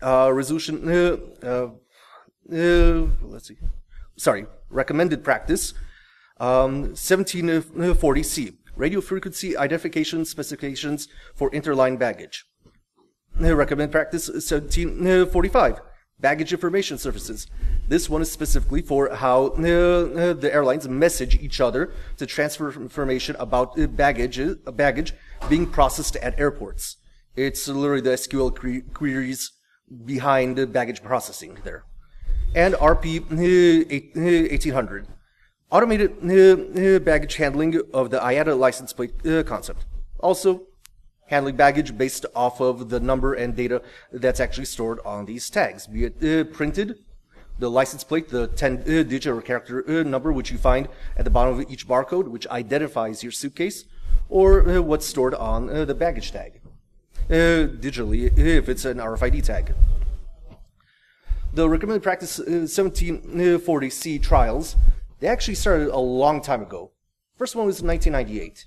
resolution. Let's see. Sorry, recommended practice. 1740C, radio frequency identification specifications for interline baggage. Recommended practice 1745, baggage information services. This one is specifically for how the airlines message each other to transfer information about baggage being processed at airports. It's literally the SQL queries behind the baggage processing there. And RP 1800, automated baggage handling of the IATA license plate concept. Also, handling baggage based off of the number and data that's actually stored on these tags, be it printed, the license plate, the 10-digit or character number which you find at the bottom of each barcode, which identifies your suitcase, or what's stored on the baggage tag, digitally if it's an RFID tag. The recommended practice 1740C trials, they actually started a long time ago. First one was in 1998.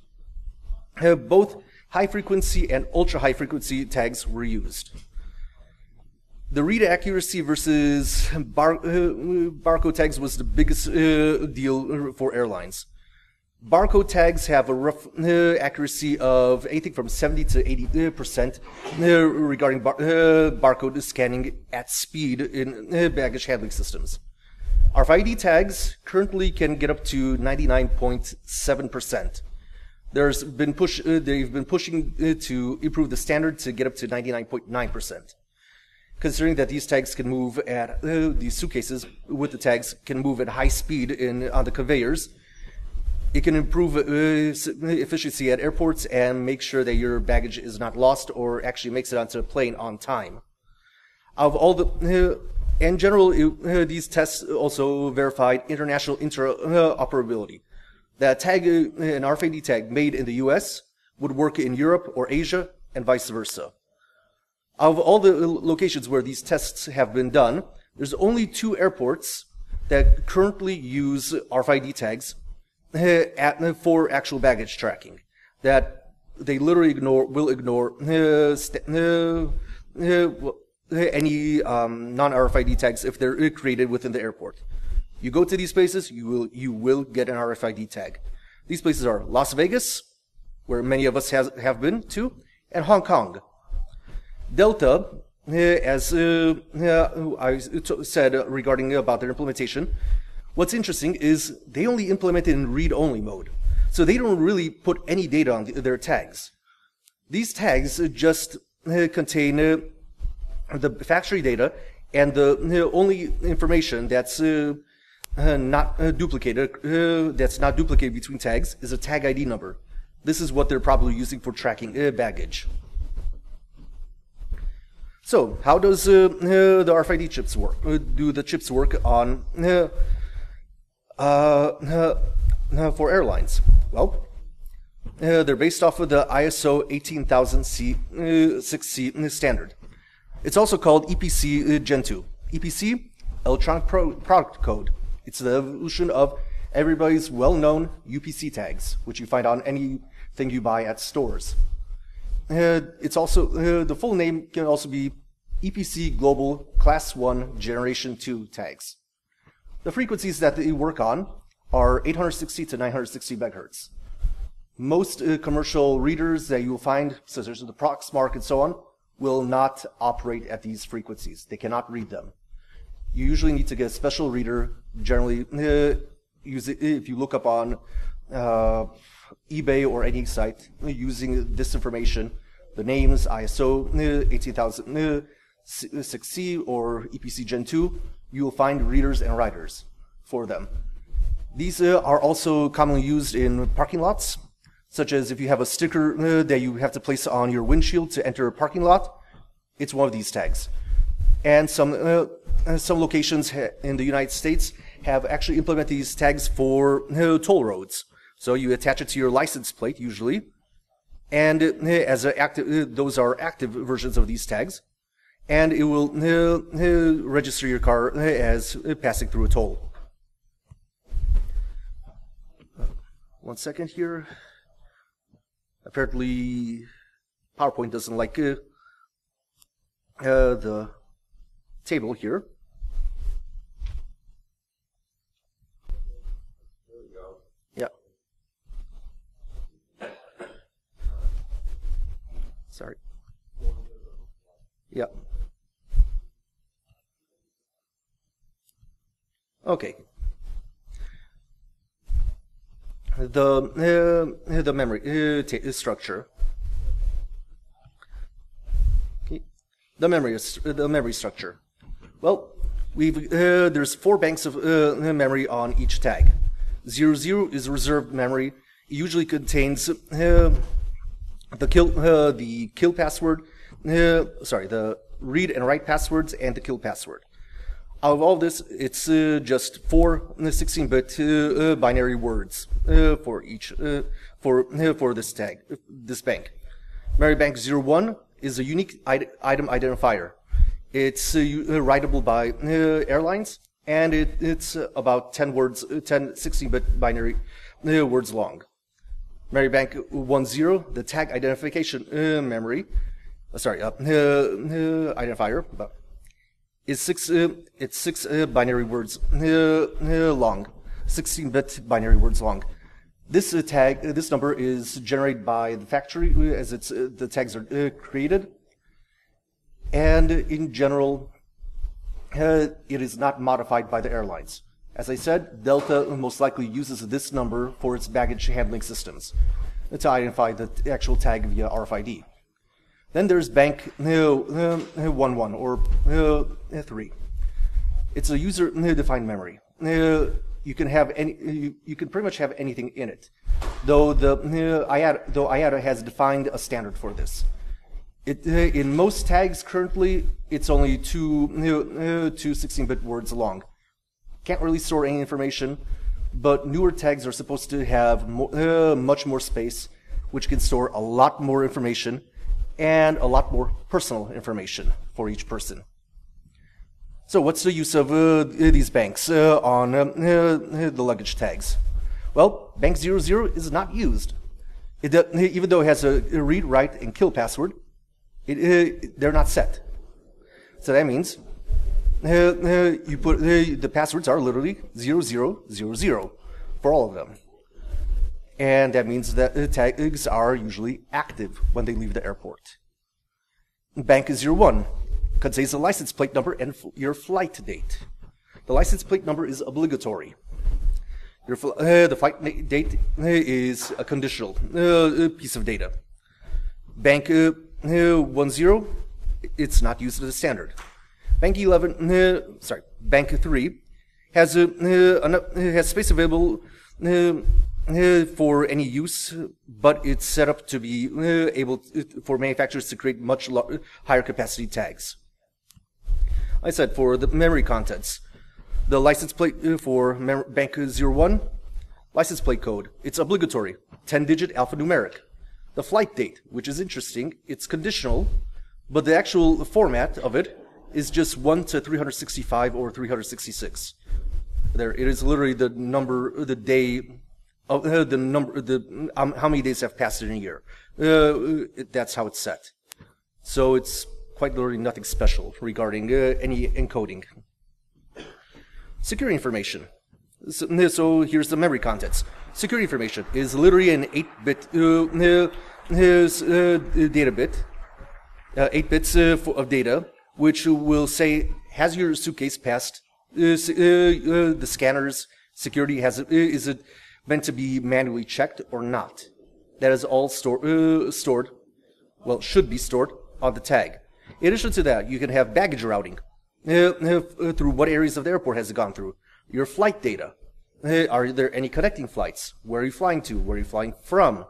Both high-frequency and ultra-high-frequency tags were used. The read accuracy versus barcode tags was the biggest deal for airlines. Barcode tags have a rough accuracy of anything from 70 to 80% regarding barcode scanning at speed in baggage handling systems. RFID tags currently can get up to 99.7%. They've been pushing to improve the standard to get up to 99.9%. Considering that these tags can move at these suitcases with the tags can move at high speed on the conveyors, it can improve efficiency at airports and make sure that your baggage is not lost or actually makes it onto a plane on time. Of all the, in general, these tests also verified international interoperability. That tag, an RFID tag made in the US, would work in Europe or Asia, and vice versa. Of all the locations where these tests have been done, there's only 2 airports that currently use RFID tags for actual baggage tracking. That they literally will ignore any non-RFID tags if they're created within the airport. You go to these places, you will get an RFID tag. These places are Las Vegas, where many of us have been to, and Hong Kong. Delta, as I said regarding about their implementation, what's interesting is they only implement it in read-only mode. So they don't really put any data on their tags. These tags just contain the factory data, and the only information that's not duplicated between tags is a tag ID number. This is what they're probably using for tracking baggage. So, how does the RFID chips work? Do the chips work on for airlines? Well, they're based off of the ISO 18006C standard. It's also called EPC Gen 2. EPC, Electronic Product Code. It's the evolution of everybody's well-known UPC tags, which you find on anything you buy at stores. It's also, the full name can also be EPC Global Class 1 Generation 2 tags. The frequencies that they work on are 860 to 960 megahertz. Most commercial readers that you will find, such as the Proxmark and so on, will not operate at these frequencies. They cannot read them. You usually need to get a special reader. Generally, use it if you look up on eBay or any site using this information, the names ISO 18006C or EPC Gen 2, you will find readers and writers for them. These are also commonly used in parking lots, such as if you have a sticker that you have to place on your windshield to enter a parking lot. It's one of these tags. And some locations in the United States have actually implemented these tags for toll roads. So you attach it to your license plate usually, and as those are active versions of these tags, and it will register your car as passing through a toll. One second here. Apparently, PowerPoint doesn't like the table here. Yeah. Sorry. Yeah. Okay. The memory structure. Okay. The memory structure. Well, there's 4 banks of memory on each tag. 00 is reserved memory. It usually contains the kill password, the read and write passwords, and the kill password. Out of all this, it's just 4 16-bit binary words for each for this tag, this bank. Memory bank 01 is a unique item identifier. It's writable by airlines, and it's about 10 words, 10 16-bit binary words long. Memory bank 10, the tag identification memory, identifier, is 6 binary words long, 16-bit binary words long. This this number is generated by the factory as the tags are created, and in general, it is not modified by the airlines. As I said, Delta most likely uses this number for its baggage handling systems to identify the actual tag via RFID. Then there's bank 11 or 3. It's a user-defined memory. You can have you can pretty much have anything in it, though IATA has defined a standard for this. In most tags currently, it's only two 16-bit words long. Can't really store any information, but newer tags are supposed to have much more space, which can store a lot more information and a lot more personal information for each person. So what's the use of these banks on the luggage tags? Well, bank 00 is not used. Even though it has a read, write, and kill password, they're not set. So that means you put the passwords are literally 0000 for all of them. And that means that the tags are usually active when they leave the airport. Bank 01 contains the license plate number and your flight date. The license plate number is obligatory. The flight date is a conditional piece of data. Bank 10, it's not used as a standard. Bank 3 has space available for any use, but it's set up to be able for manufacturers to create much higher capacity tags. I said for the memory contents, the license plate for Bank 01, license plate code, it's obligatory, 10-digit alphanumeric. The flight date, which is interesting, it's conditional, but the actual format of it is just 1 to 365 or 366. There, it is literally the number, the day, of the number, how many days have passed in a year. That's how it's set. So it's quite literally nothing special regarding any encoding. Security information. So here's the memory contents. Security information is literally an 8-bit data bit, 8 bits of data, which will say, has your suitcase passed the scanner's security? Is it meant to be manually checked or not? That is all stored, well, should be stored on the tag. In addition to that, you can have baggage routing. Through what areas of the airport has it gone through? Your flight data. Are there any connecting flights? Where are you flying to? Where are you flying from?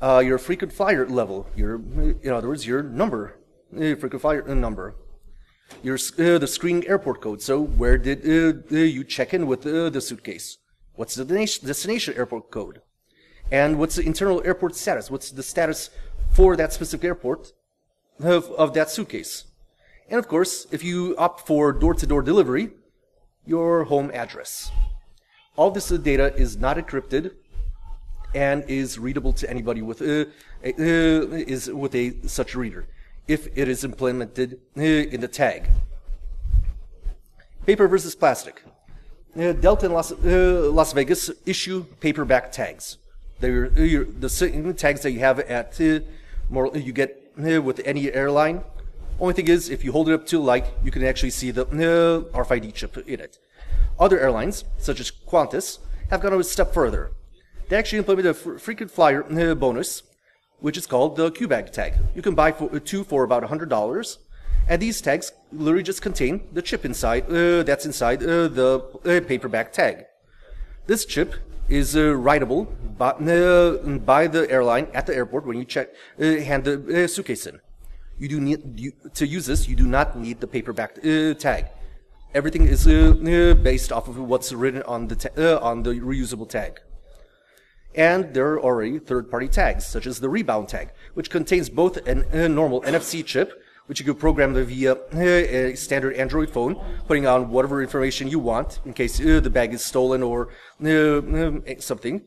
Your frequent flyer level. In other words, your number. Frequent flyer number. The screening airport code. So where did you check in with the suitcase? What's the destination airport code? And what's the internal airport status? What's the status for that specific airport of that suitcase? And of course, if you opt for door-to-door delivery, your home address. All this data is not encrypted and is readable to anybody with such a reader. if it is implemented in the tag. Paper versus plastic. Delta and Las Vegas issue paperback tags. They're the same tags that you have at you get with any airline. Only thing is, if you hold it up to light, you can actually see the RFID chip in it. Other airlines, such as Qantas, have gone a step further. They actually implemented a frequent flyer bonus, which is called the Q-Bag tag. You can buy two for about $100, and these tags literally just contain the chip inside that's inside the paperback tag. This chip is writable by the airline at the airport when you hand the suitcase in. To use this, you do not need the paperback tag. Everything is based off of what's written on the reusable tag. And there are already third-party tags, such as the Rebound tag, which contains both a normal NFC chip, which you can program via a standard Android phone, putting on whatever information you want in case the bag is stolen or something.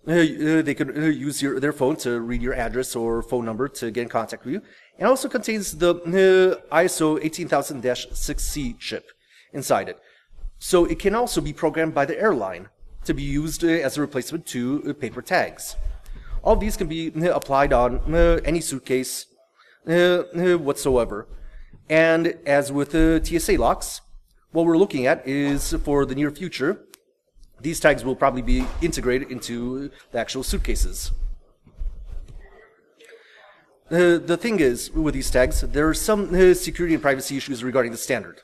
They could use their phone to read your address or phone number to get in contact with you. It also contains the ISO 18000-6C chip inside it. So it can also be programmed by the airline to be used as a replacement to paper tags. All of these can be applied on any suitcase whatsoever. And as with TSA locks, what we're looking at is for the near future, these tags will probably be integrated into the actual suitcases. The thing is, with these tags, there are some security and privacy issues regarding the standard.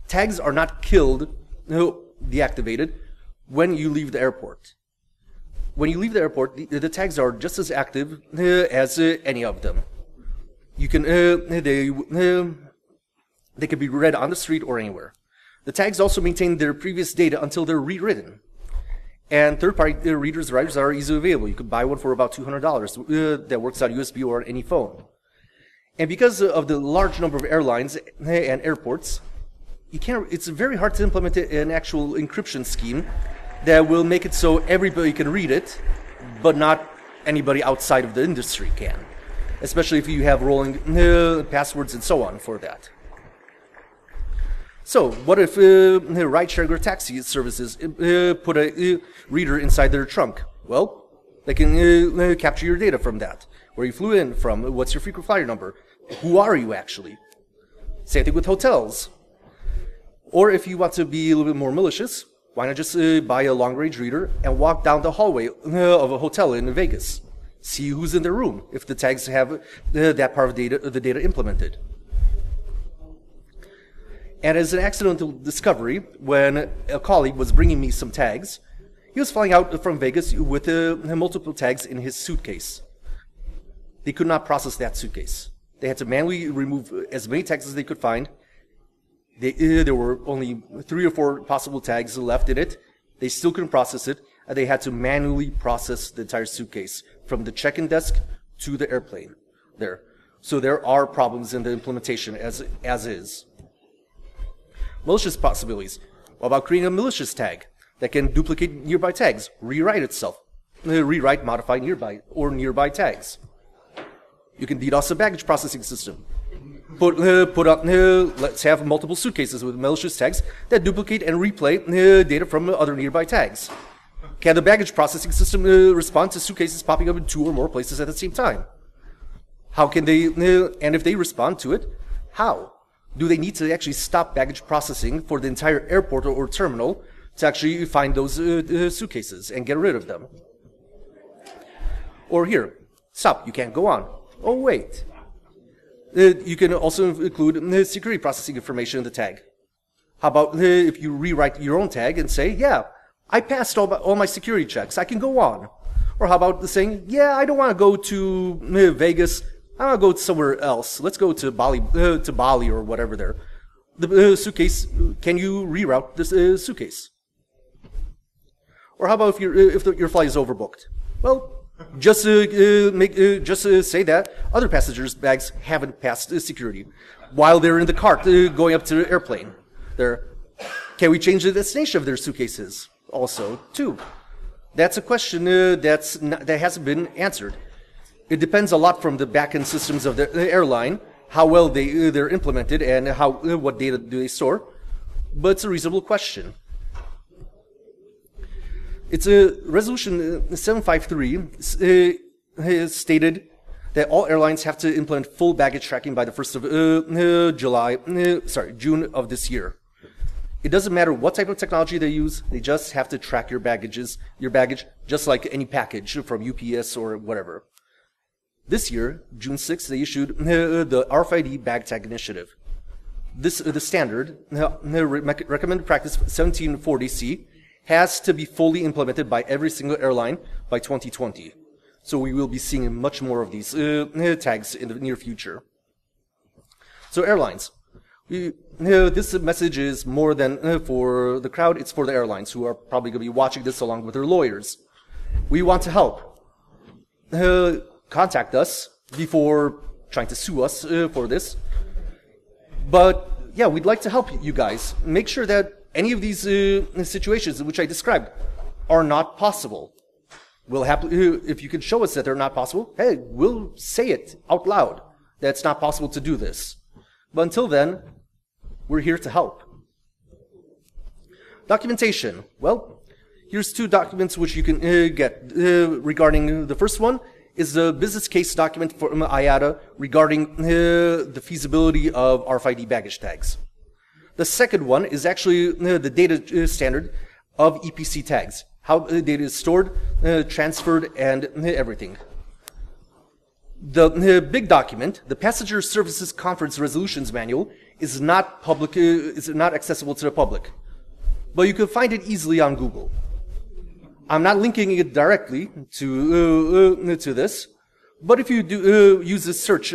Tags are not killed, deactivated, when you leave the airport. When you leave the airport, the tags are just as active as any of them. You can they can be read on the street or anywhere. The tags also maintain their previous data until they're rewritten. And third-party readers and writers are easily available. You can buy one for about $200 that works on USB or on any phone. And because of the large number of airlines and airports, it's very hard to implement an actual encryption scheme that will make it so everybody can read it, but not anybody outside of the industry can. Especially if you have rolling passwords and so on for that. So, what if ride-sharing or taxi services put a reader inside their trunk? Well, they can capture your data from that. Where you flew in from, what's your frequent flyer number, who are you actually? Same thing with hotels. Or if you want to be a little bit more malicious, why not just buy a long-range reader and walk down the hallway of a hotel in Vegas? See who's in their room, if the tags have that part of the data implemented. And as an accidental discovery, when a colleague was bringing me some tags, he was flying out from Vegas with multiple tags in his suitcase. They could not process that suitcase. They had to manually remove as many tags as they could find. There were only 3 or 4 possible tags left in it. They still couldn't process it, and they had to manually process the entire suitcase from the check-in desk to the airplane there. So there are problems in the implementation as is. Malicious possibilities. What about creating a malicious tag that can duplicate nearby tags, rewrite itself, rewrite, modify nearby tags? You can DDoS a baggage processing system. Let's have multiple suitcases with malicious tags that duplicate and replay data from other nearby tags. Can the baggage processing system respond to suitcases popping up in 2 or more places at the same time? How can they, and if they respond to it, how? Do they need to actually stop baggage processing for the entire airport or terminal to actually find those suitcases and get rid of them? Or here, stop, you can't go on. Oh, wait. You can also include security processing information in the tag. How about if you rewrite your own tag and say, yeah, I passed all my security checks, I can go on. Or how about saying, yeah, I don't want to go to Vegas, I want to go somewhere else. Let's go to Bali or whatever there. The suitcase, can you reroute this suitcase? Or how about if your flight is overbooked? Well, just say that other passengers' bags haven't passed security while they're in the cart going up to the airplane. Can we change the destination of their suitcases also too? That's a question that hasn't been answered. It depends a lot from the back-end systems of the airline, how well they're implemented and what data do they store, but it's a reasonable question. It's a resolution 753 has stated that all airlines have to implement full baggage tracking by the 1st of June of this year. It doesn't matter what type of technology they use, they just have to track your baggage just like any package from UPS or whatever. This year, June 6th, they issued the RFID Bag Tag Initiative. The standard, recommended practice 1740C, has to be fully implemented by every single airline by 2020. So we will be seeing much more of these tags in the near future. So airlines. This message is more than for the crowd, it's for the airlines who are probably going to be watching this along with their lawyers. We want to help. Contact us before trying to sue us for this. But yeah, we'd like to help you guys. Make sure that any of these situations which I described are not possible. We'll if you can show us that they're not possible, hey, we'll say it out loud that it's not possible to do this. But until then, we're here to help. Documentation. Well, here's 2 documents which you can get. Regarding the first one is the business case document from IATA regarding the feasibility of RFID baggage tags. The second one is actually the data standard of EPC tags, how data is stored, transferred, and everything. The big document, the Passenger Services Conference Resolutions Manual, is not accessible to the public, but you can find it easily on Google. I'm not linking it directly to this, but if you do use the search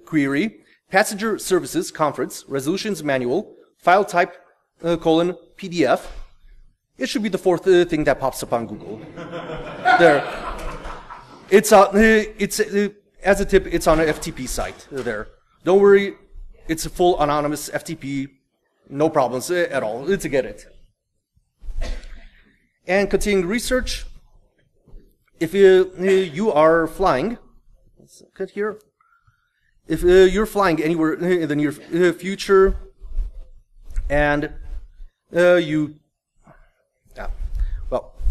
query, Passenger Services Conference Resolutions Manual, file type, PDF, it should be the 4th thing that pops up on Google. There. It's as a tip, it's on an FTP site there. Don't worry, it's a full anonymous FTP, no problems at all to get it. And continuing research, if you are flying, let's cut here. If you're flying anywhere in the near future, and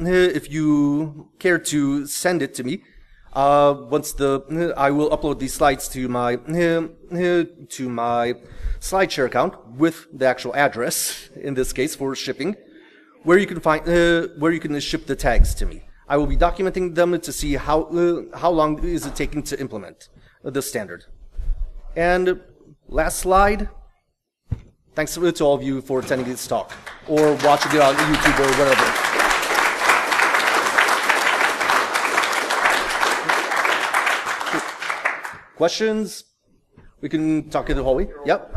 if you care to send it to me, I will upload these slides to my SlideShare account with the actual address, in this case for shipping, where you can ship the tags to me. I will be documenting them to see how long is it taking to implement the standard. And last slide. Thanks to all of you for attending this talk or watching it on YouTube or whatever. Questions? We can talk in the hallway. Yep.